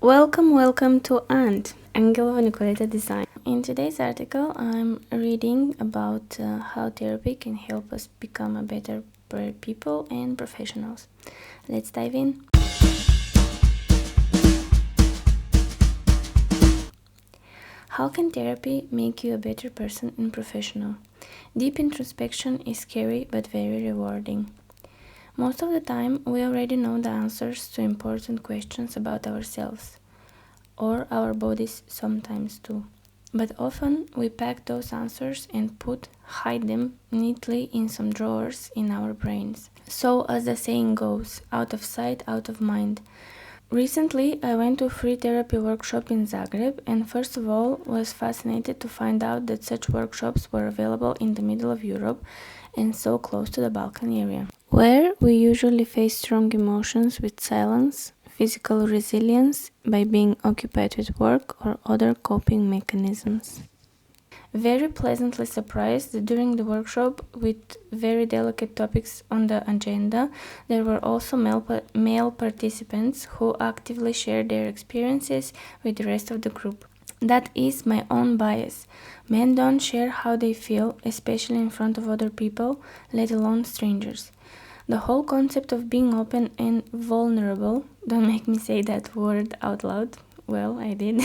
Welcome to Angelova Nikoleta Design. In today's article, I'm reading about how therapy can help us become a better people and professionals. Let's dive in. How can therapy make you a better person and professional? Deep introspection is scary but very rewarding. Most of the time, we already know the answers to important questions about ourselves, or our bodies sometimes too. But often we pack those answers and hide them neatly in some drawers in our brains. So, as the saying goes, out of sight, out of mind. Recently, I went to a free therapy workshop in Zagreb and first of all was fascinated to find out that such workshops were available in the middle of Europe and so close to the Balkan area, where we usually face strong emotions with silence, physical resilience by being occupied with work or other coping mechanisms. Very pleasantly surprised that during the workshop, with very delicate topics on the agenda, there were also male participants who actively shared their experiences with the rest of the group. That is my own bias. Men don't share how they feel, especially in front of other people, let alone strangers. The whole concept of being open and vulnerable, don't make me say that word out loud, well, I did,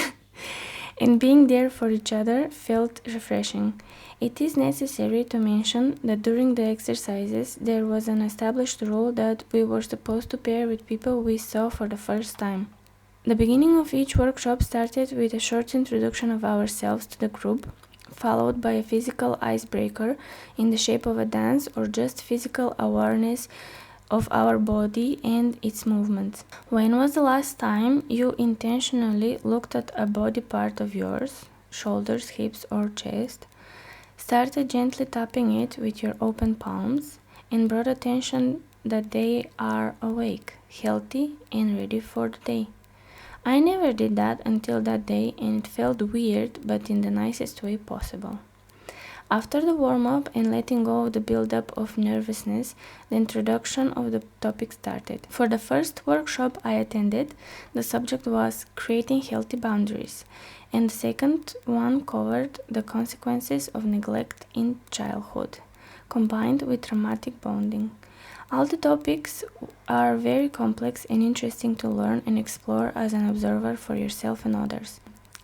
and being there for each other felt refreshing. It is necessary to mention that during the exercises there was an established rule that we were supposed to pair with people we saw for the first time. The beginning of each workshop started with a short introduction of ourselves to the group, followed by a physical icebreaker in the shape of a dance or just physical awareness of our body and its movements. When was the last time you intentionally looked at a body part of yours, shoulders, hips, or chest, started gently tapping it with your open palms, and brought attention that they are awake, healthy, and ready for the day? I never did that until that day, and it felt weird, but in the nicest way possible. After the warm-up and letting go of the build-up of nervousness, the introduction of the topic started. For the first workshop I attended, the subject was creating healthy boundaries, and the second one covered the consequences of neglect in childhood, combined with traumatic bonding. All the topics are very complex and interesting to learn and explore as an observer for yourself and others.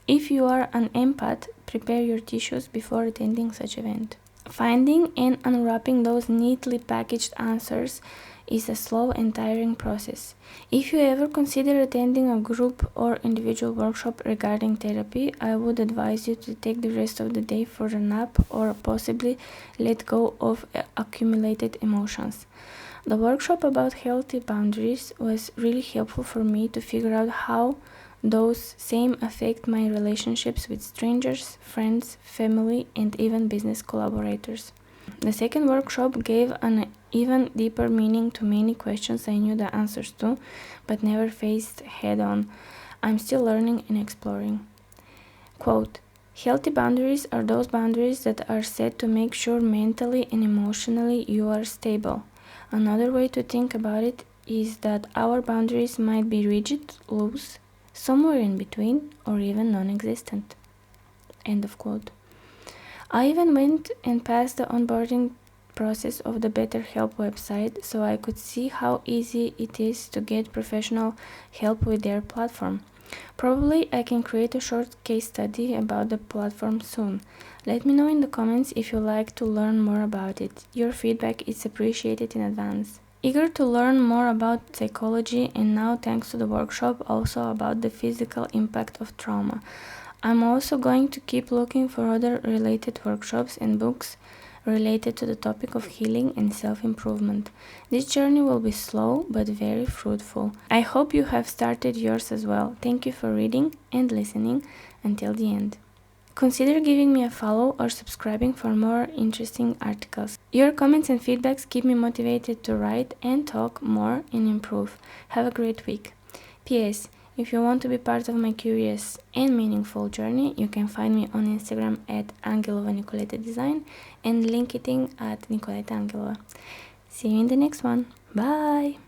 If you are an empath, prepare your tissues before attending such event. Finding and unwrapping those neatly packaged answers is a slow and tiring process. If you ever consider attending a group or individual workshop regarding therapy, I would advise you to take the rest of the day for a nap or possibly let go of accumulated emotions. The workshop about healthy boundaries was really helpful for me to figure out how those same affect my relationships with strangers, friends, family, and even business collaborators. The second workshop gave an even deeper meaning to many questions I knew the answers to, but never faced head on. I'm still learning and exploring. Quote, healthy boundaries are those boundaries that are set to make sure mentally and emotionally you are stable. Another way to think about it is that our boundaries might be rigid, loose, somewhere in between, or even non-existent. End of quote. I even went and passed the onboarding process of the BetterHelp website so I could see how easy it is to get professional help with their platform. Probably I can create a short case study about the platform soon. Let me know in the comments if you like to learn more about it. Your feedback is appreciated in advance. Eager to learn more about psychology and now, thanks to the workshop, also about the physical impact of trauma. I'm also going to keep looking for other related workshops and books related to the topic of healing and self-improvement. This journey will be slow but very fruitful. I hope you have started yours as well. Thank you for reading and listening until the end. Consider giving me a follow or subscribing for more interesting articles. Your comments and feedbacks keep me motivated to write and talk more and improve. Have a great week. P.S. If you want to be part of my curious and meaningful journey, you can find me on Instagram at Angelova Nikoleta Design and LinkedIn at Nikoleta Angelova. See you in the next one. Bye!